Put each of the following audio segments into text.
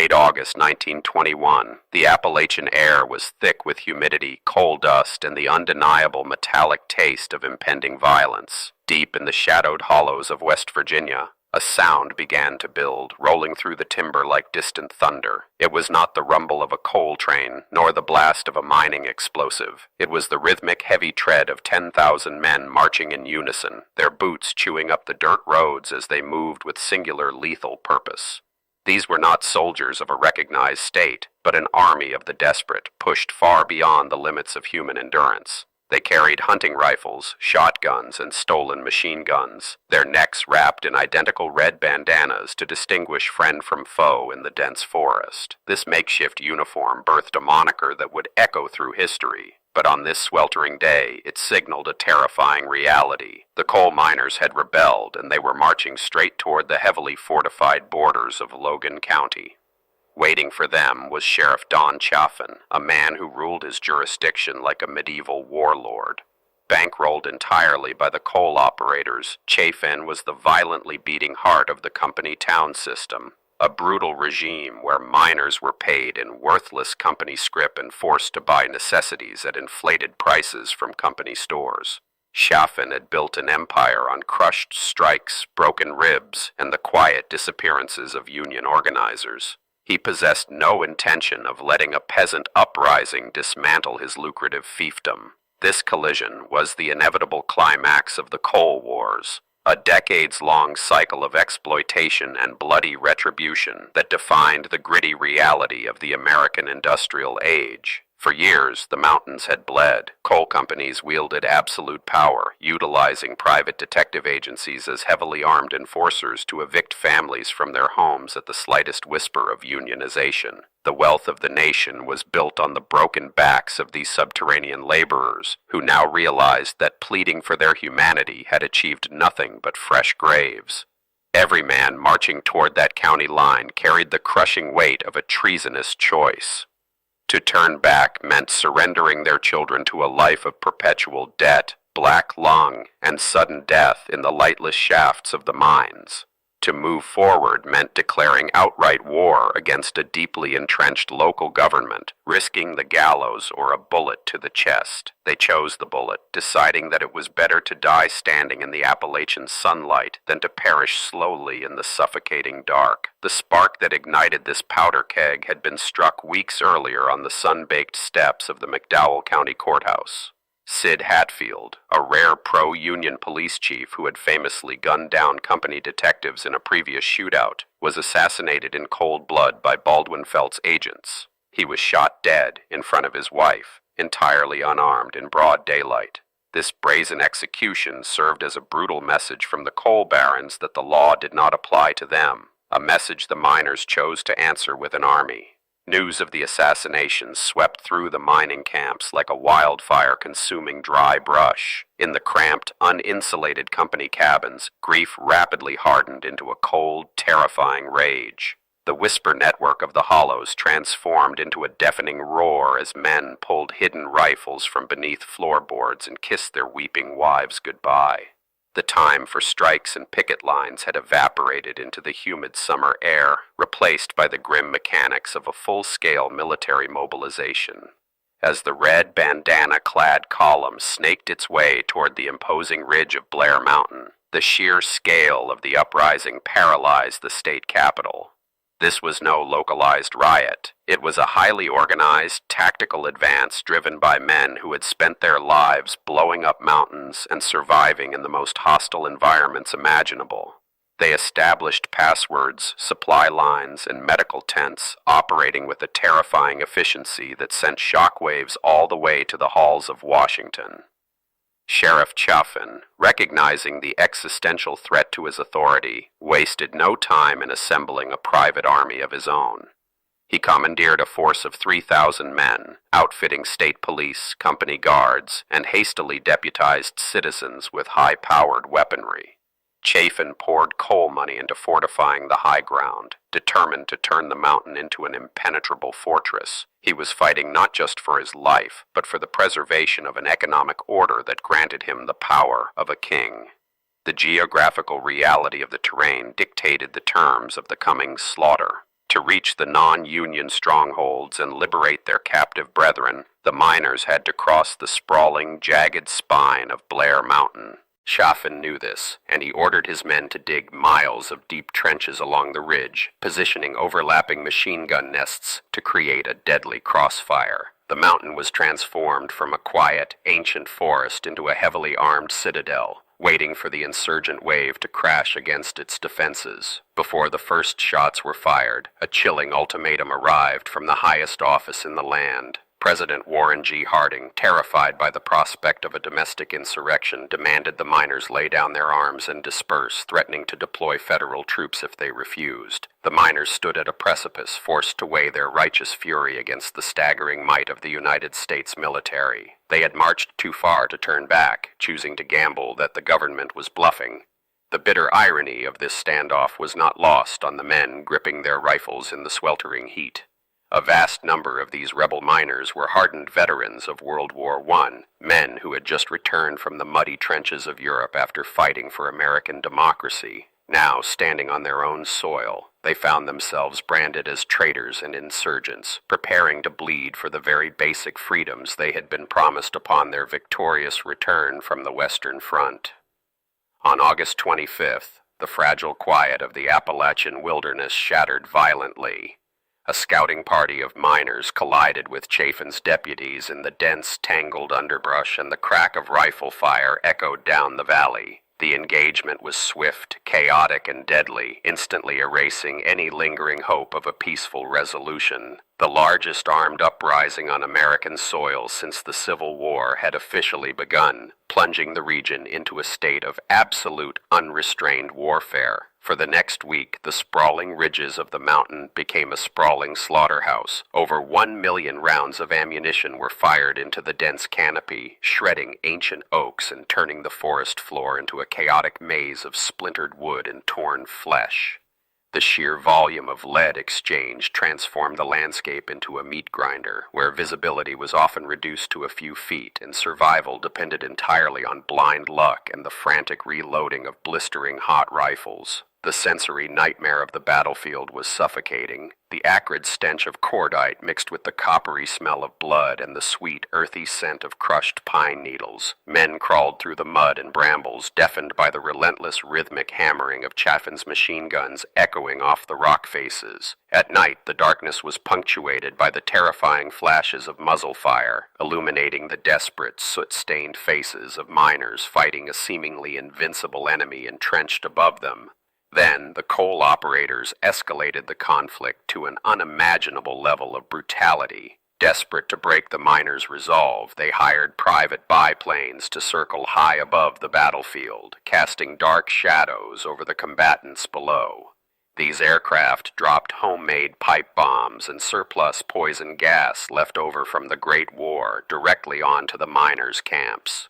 late August 1921, the Appalachian air was thick with humidity, coal dust, and the undeniable metallic taste of impending violence. Deep in the shadowed hollows of West Virginia, a sound began to build, rolling through the timber like distant thunder. It was not the rumble of a coal train, nor the blast of a mining explosive. It was the rhythmic, heavy tread of 10,000 men marching in unison, their boots chewing up the dirt roads as they moved with singular, lethal purpose. These were not soldiers of a recognized state, but an army of the desperate, pushed far beyond the limits of human endurance. They carried hunting rifles, shotguns, and stolen machine guns, their necks wrapped in identical red bandanas to distinguish friend from foe in the dense forest. This makeshift uniform birthed a moniker that would echo through history, but on this sweltering day, it signaled a terrifying reality. The coal miners had rebelled, and they were marching straight toward the heavily fortified borders of Logan County. Waiting for them was Sheriff Don Chaffin, a man who ruled his jurisdiction like a medieval warlord. Bankrolled entirely by the coal operators, Chaffin was the violently beating heart of the company town system, a brutal regime where miners were paid in worthless company scrip and forced to buy necessities at inflated prices from company stores. Chaffin had built an empire on crushed strikes, broken ribs, and the quiet disappearances of union organizers. He possessed no intention of letting a peasant uprising dismantle his lucrative fiefdom. This collision was the inevitable climax of the Coal Wars, a decades-long cycle of exploitation and bloody retribution that defined the gritty reality of the American industrial age. For years, the mountains had bled. Coal companies wielded absolute power, utilizing private detective agencies as heavily armed enforcers to evict families from their homes at the slightest whisper of unionization. The wealth of the nation was built on the broken backs of these subterranean laborers, who now realized that pleading for their humanity had achieved nothing but fresh graves. Every man marching toward that county line carried the crushing weight of a treasonous choice. To turn back meant surrendering their children to a life of perpetual debt, black lung, and sudden death in the lightless shafts of the mines. To move forward meant declaring outright war against a deeply entrenched local government, risking the gallows or a bullet to the chest. They chose the bullet, deciding that it was better to die standing in the Appalachian sunlight than to perish slowly in the suffocating dark. The spark that ignited this powder keg had been struck weeks earlier on the sun-baked steps of the McDowell County Courthouse. Sid Hatfield, a rare pro-union police chief who had famously gunned down company detectives in a previous shootout, was assassinated in cold blood by Baldwin Felt's agents. He was shot dead in front of his wife, entirely unarmed in broad daylight. This brazen execution served as a brutal message from the coal barons that the law did not apply to them, a message the miners chose to answer with an army. News of the assassination swept through the mining camps like a wildfire consuming dry brush. In the cramped, uninsulated company cabins, grief rapidly hardened into a cold, terrifying rage. The whisper network of the hollows transformed into a deafening roar as men pulled hidden rifles from beneath floorboards and kissed their weeping wives goodbye. The time for strikes and picket lines had evaporated into the humid summer air, replaced by the grim mechanics of a full-scale military mobilization. As the red bandana-clad column snaked its way toward the imposing ridge of Blair Mountain, the sheer scale of the uprising paralyzed the state capitol. This was no localized riot. It was a highly organized, tactical advance driven by men who had spent their lives blowing up mountains and surviving in the most hostile environments imaginable. They established passwords, supply lines, and medical tents, operating with a terrifying efficiency that sent shockwaves all the way to the halls of Washington. Sheriff Chaffin, recognizing the existential threat to his authority, wasted no time in assembling a private army of his own. He commandeered a force of 3,000 men, outfitting state police, company guards, and hastily deputized citizens with high-powered weaponry. Chaffin poured coal money into fortifying the high ground, determined to turn the mountain into an impenetrable fortress. He was fighting not just for his life, but for the preservation of an economic order that granted him the power of a king. The geographical reality of the terrain dictated the terms of the coming slaughter. To reach the non-Union strongholds and liberate their captive brethren, the miners had to cross the sprawling, jagged spine of Blair Mountain. Chaffin knew this, and he ordered his men to dig miles of deep trenches along the ridge, positioning overlapping machine gun nests to create a deadly crossfire. The mountain was transformed from a quiet, ancient forest into a heavily armed citadel, waiting for the insurgent wave to crash against its defenses. Before the first shots were fired, a chilling ultimatum arrived from the highest office in the land. President Warren G. Harding, terrified by the prospect of a domestic insurrection, demanded the miners lay down their arms and disperse, threatening to deploy federal troops if they refused. The miners stood at a precipice, forced to weigh their righteous fury against the staggering might of the United States military. They had marched too far to turn back, choosing to gamble that the government was bluffing. The bitter irony of this standoff was not lost on the men gripping their rifles in the sweltering heat. A vast number of these rebel miners were hardened veterans of World War I, men who had just returned from the muddy trenches of Europe after fighting for American democracy. Now, standing on their own soil, they found themselves branded as traitors and insurgents, preparing to bleed for the very basic freedoms they had been promised upon their victorious return from the Western Front. On August 25th, the fragile quiet of the Appalachian wilderness shattered violently. A scouting party of miners collided with Chaffin's deputies in the dense, tangled underbrush, and the crack of rifle fire echoed down the valley. The engagement was swift, chaotic, and deadly, instantly erasing any lingering hope of a peaceful resolution. The largest armed uprising on American soil since the Civil War had officially begun, plunging the region into a state of absolute, unrestrained warfare. For the next week, the sprawling ridges of the mountain became a sprawling slaughterhouse. Over 1 million rounds of ammunition were fired into the dense canopy, shredding ancient oaks and turning the forest floor into a chaotic maze of splintered wood and torn flesh. The sheer volume of lead exchanged transformed the landscape into a meat grinder, where visibility was often reduced to a few feet, and survival depended entirely on blind luck and the frantic reloading of blistering hot rifles. The sensory nightmare of the battlefield was suffocating. The acrid stench of cordite mixed with the coppery smell of blood and the sweet, earthy scent of crushed pine needles. Men crawled through the mud and brambles, deafened by the relentless rhythmic hammering of Chaffin's machine guns echoing off the rock faces. At night, the darkness was punctuated by the terrifying flashes of muzzle fire, illuminating the desperate, soot-stained faces of miners fighting a seemingly invincible enemy entrenched above them. Then, the coal operators escalated the conflict to an unimaginable level of brutality. Desperate to break the miners' resolve, they hired private biplanes to circle high above the battlefield, casting dark shadows over the combatants below. These aircraft dropped homemade pipe bombs and surplus poison gas left over from the Great War directly onto the miners' camps.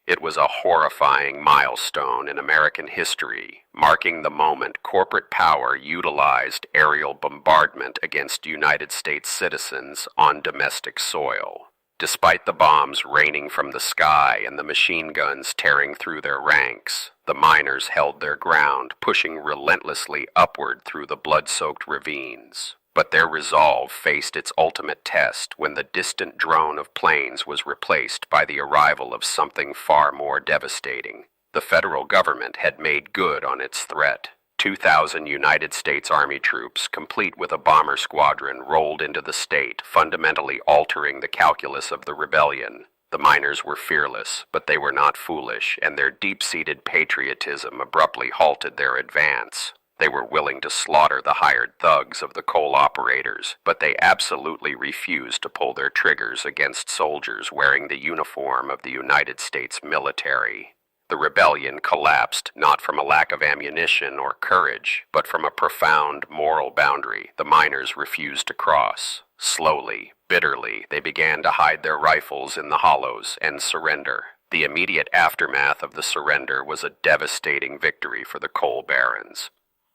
It was a horrifying milestone in American history, marking the moment corporate power utilized aerial bombardment against United States citizens on domestic soil. Despite the bombs raining from the sky and the machine guns tearing through their ranks, the miners held their ground, pushing relentlessly upward through the blood-soaked ravines. But their resolve faced its ultimate test when the distant drone of planes was replaced by the arrival of something far more devastating. The federal government had made good on its threat. 2,000 United States Army troops, complete with a bomber squadron, rolled into the state, fundamentally altering the calculus of the rebellion. The miners were fearless, but they were not foolish, and their deep-seated patriotism abruptly halted their advance. They were willing to slaughter the hired thugs of the coal operators, but they absolutely refused to pull their triggers against soldiers wearing the uniform of the United States military. The rebellion collapsed not from a lack of ammunition or courage, but from a profound moral boundary the miners refused to cross. Slowly, bitterly, they began to hide their rifles in the hollows and surrender. The immediate aftermath of the surrender was a devastating victory for the coal barons.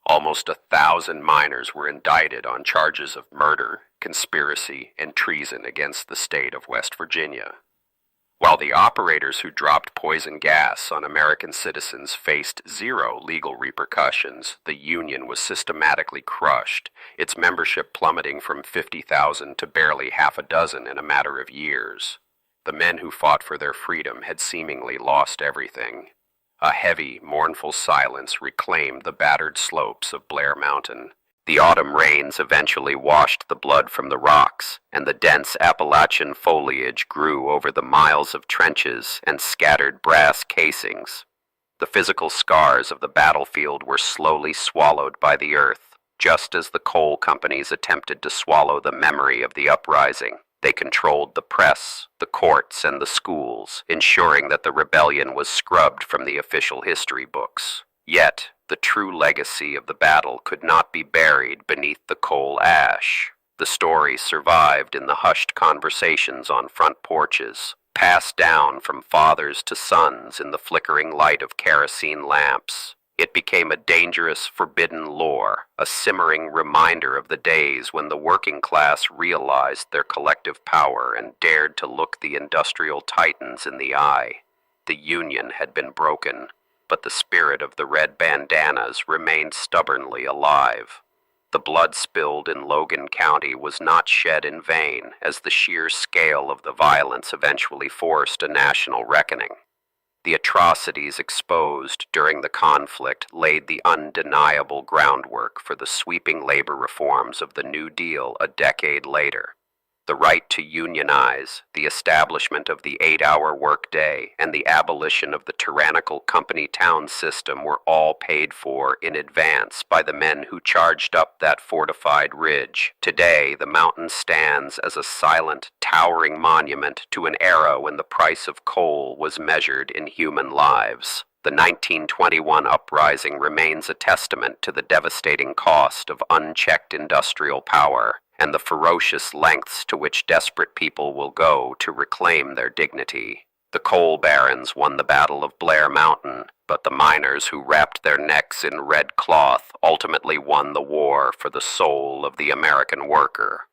Almost 1,000 miners were indicted on charges of murder, conspiracy, and treason against the state of West Virginia. While the operators who dropped poison gas on American citizens faced zero legal repercussions, the Union was systematically crushed, its membership plummeting from 50,000 to barely half a dozen in a matter of years. The men who fought for their freedom had seemingly lost everything. A heavy, mournful silence reclaimed the battered slopes of Blair Mountain. The autumn rains eventually washed the blood from the rocks, and the dense Appalachian foliage grew over the miles of trenches and scattered brass casings. The physical scars of the battlefield were slowly swallowed by the earth, just as the coal companies attempted to swallow the memory of the uprising. They controlled the press, the courts, and the schools, ensuring that the rebellion was scrubbed from the official history books. Yet, the true legacy of the battle could not be buried beneath the coal ash. The story survived in the hushed conversations on front porches, passed down from fathers to sons in the flickering light of kerosene lamps. It became a dangerous, forbidden lore, a simmering reminder of the days when the working class realized their collective power and dared to look the industrial titans in the eye. The Union had been broken, but the spirit of the red bandanas remained stubbornly alive. The blood spilled in Logan County was not shed in vain, as the sheer scale of the violence eventually forced a national reckoning. The atrocities exposed during the conflict laid the undeniable groundwork for the sweeping labor reforms of the New Deal a decade later. The right to unionize, the establishment of the 8-hour workday, and the abolition of the tyrannical company town system were all paid for in advance by the men who charged up that fortified ridge. Today, the mountain stands as a silent, towering monument to an era when the price of coal was measured in human lives. The 1921 uprising remains a testament to the devastating cost of unchecked industrial power and the ferocious lengths to which desperate people will go to reclaim their dignity. The coal barons won the Battle of Blair Mountain, but the miners who wrapped their necks in red cloth ultimately won the war for the soul of the American worker.